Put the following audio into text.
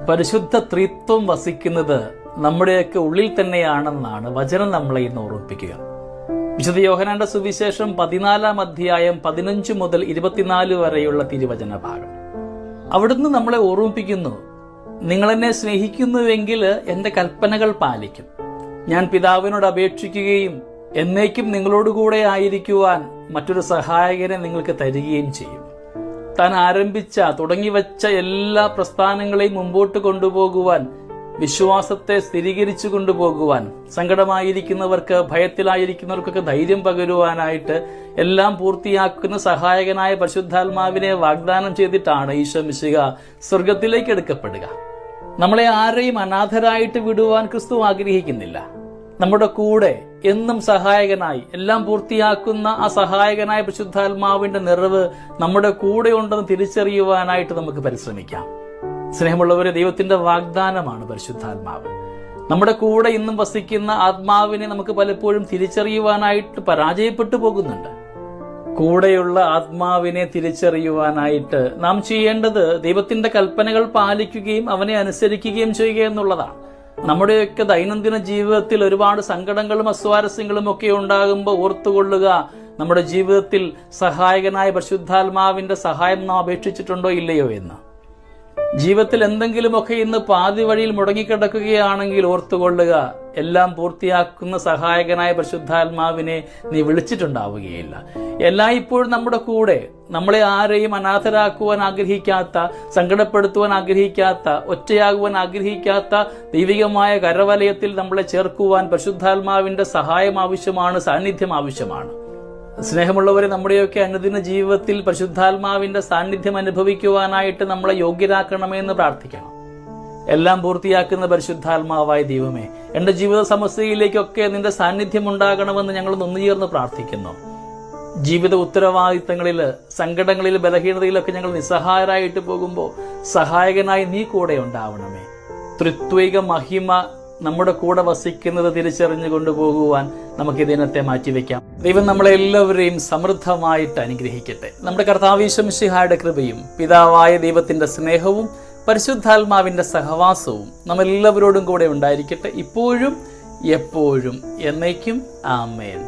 പരിശുദ്ധ ത്രിത്വം വസിക്കുന്നത് നമ്മുടെയൊക്കെ ഉള്ളിൽ തന്നെയാണെന്നാണ് വചനം നമ്മളെ ഇന്ന് ഓർമ്മിപ്പിക്കുക. വിശുദ്ധ യോഹന്നാന്റെ സുവിശേഷം 14-ാം അധ്യായം 15 മുതൽ 24 വരെയുള്ള തിരുവചന ഭാഗം. അവിടുന്ന് നമ്മളെ ഓർമ്മിപ്പിക്കുന്നു, നിങ്ങളെന്നെ സ്നേഹിക്കുന്നുവെങ്കിൽ എൻ്റെ കൽപ്പനകൾ പാലിക്കും. ഞാൻ പിതാവിനോട് അപേക്ഷിക്കുകയും എന്നേക്കും നിങ്ങളോടുകൂടെ ആയിരിക്കുവാൻ മറ്റൊരു സഹായകനെ നിങ്ങൾക്ക് തരികയും ചെയ്യും. താൻ തുടങ്ങിവെച്ച എല്ലാ പ്രസ്ഥാനങ്ങളെയും മുമ്പോട്ട് കൊണ്ടുപോകുവാൻ, വിശ്വാസത്തെ സ്ഥിരീകരിച്ചു കൊണ്ടുപോകുവാൻ, സങ്കടമായിരിക്കുന്നവർക്ക്, ഭയത്തിലായിരിക്കുന്നവർക്കൊക്കെ ധൈര്യം പകരുവാനായിട്ട് എല്ലാം പൂർത്തിയാക്കുന്ന സഹായകനായ പരിശുദ്ധാത്മാവിനെ വാഗ്ദാനം ചെയ്തിട്ടാണ് ഈശോ മിശിഹ സ്വർഗത്തിലേക്ക് എടുക്കപ്പെടുക. നമ്മളെ ആരെയും അനാഥരായിട്ട് വിടുവാൻ ക്രിസ്തു ആഗ്രഹിക്കുന്നില്ല. നമ്മുടെ കൂടെ എന്നും സഹായകനായി എല്ലാം പൂർത്തിയാക്കുന്ന ആ സഹായകനായ പരിശുദ്ധാത്മാവിന്റെ നിറവ് നമ്മുടെ കൂടെ ഉണ്ടെന്ന് തിരിച്ചറിയുവാനായിട്ട് നമുക്ക് പരിശ്രമിക്കാം. സ്നേഹമുള്ളവരെ, ദൈവത്തിന്റെ വാഗ്ദാനമാണ് പരിശുദ്ധാത്മാവ്. നമ്മുടെ കൂടെ ഇന്നും വസിക്കുന്ന ആത്മാവിനെ നമുക്ക് പലപ്പോഴും തിരിച്ചറിയുവാനായിട്ട് പരാജയപ്പെട്ടു പോകുന്നുണ്ട്. കൂടെയുള്ള ആത്മാവിനെ തിരിച്ചറിയുവാനായിട്ട് നാം ചെയ്യേണ്ടത് ദൈവത്തിന്റെ കൽപ്പനകൾ പാലിക്കുകയും അവനെ അനുസരിക്കുകയും ചെയ്യുക എന്നുള്ളതാണ്. നമ്മുടെയൊക്കെ ദൈനംദിന ജീവിതത്തിൽ ഒരുപാട് സങ്കടങ്ങളും അസ്വാരസ്യങ്ങളും ഒക്കെ ഉണ്ടാകുമ്പോൾ ഓർത്തുകൊള്ളുക, നമ്മുടെ ജീവിതത്തിൽ സഹായകനായ പരിശുദ്ധാത്മാവിന്റെ സഹായം നാം അപേക്ഷിച്ചിട്ടുണ്ടോ ഇല്ലയോ എന്ന്. ജീവിതത്തിൽ എന്തെങ്കിലുമൊക്കെ ഇന്ന് പാതി വഴിയിൽ മുടങ്ങിക്കിടക്കുകയാണെങ്കിൽ ഓർത്തുകൊള്ളുക, എല്ലാം പൂർത്തിയാക്കുന്ന സഹായകനായ പരിശുദ്ധാത്മാവിനെ നീ വിളിച്ചിട്ടുണ്ടാവുകയില്ല. എല്ലായ്പ്പോഴും നമ്മുടെ കൂടെ, നമ്മളെ ആരെയും അനാഥരാക്കുവാൻ ആഗ്രഹിക്കാത്ത, സങ്കടപ്പെടുത്തുവാൻ ആഗ്രഹിക്കാത്ത, ഒറ്റയാകുവാൻ ആഗ്രഹിക്കാത്ത ദൈവികമായ കരവലയത്തിൽ നമ്മളെ ചേർക്കുവാൻ പരിശുദ്ധാത്മാവിന്റെ സഹായം ആവശ്യമാണ്, സാന്നിധ്യം ആവശ്യമാണ്. സ്നേഹമുള്ളവരെ, നമ്മുടെയൊക്കെ അനുദിന ജീവിതത്തിൽ പരിശുദ്ധാത്മാവിന്റെ സാന്നിധ്യം അനുഭവിക്കുവാനായിട്ട് നമ്മളെ യോഗ്യരാക്കണമെന്ന് പ്രാർത്ഥിക്കണം. എല്ലാം പൂർത്തിയാക്കുന്ന പരിശുദ്ധാത്മാവായ ദൈവമേ, എന്റെ ജീവിത സമസ്യയിലേക്കൊക്കെ നിന്റെ സാന്നിധ്യം ഉണ്ടാകണമെന്ന് ഞങ്ങൾ ഒന്നുചേർന്ന് പ്രാർത്ഥിക്കുന്നു. ജീവിത ഉത്തരവാദിത്തങ്ങളിൽ, സങ്കടങ്ങളിൽ, ബലഹീനതയിലൊക്കെ ഞങ്ങൾ നിസ്സഹായരായിട്ട് പോകുമ്പോൾ സഹായകനായി നീ കൂടെ ഉണ്ടാവണമേ. ത്രിത്വിക മഹിമ നമ്മുടെ കൂടെ വസിക്കുന്നത് തിരിച്ചറിഞ്ഞു കൊണ്ടുപോകുവാൻ നമുക്ക് ഈ ദിനത്തെ മാറ്റിവെക്കാം. ദൈവം നമ്മളെല്ലാവരെയും സമൃദ്ധമായിട്ട് അനുഗ്രഹിക്കട്ടെ. നമ്മുടെ കർത്താവ് ഈശോ മിശിഹായുടെ കൃപയും പിതാവായ ദൈവത്തിന്റെ സ്നേഹവും പരിശുദ്ധാത്മാവിന്റെ സഹവാസവും നമ്മളെല്ലാവരോടും കൂടെ ഉണ്ടായിരിക്കട്ടെ, ഇപ്പോഴും എപ്പോഴും എന്നേക്കും. ആമേൻ.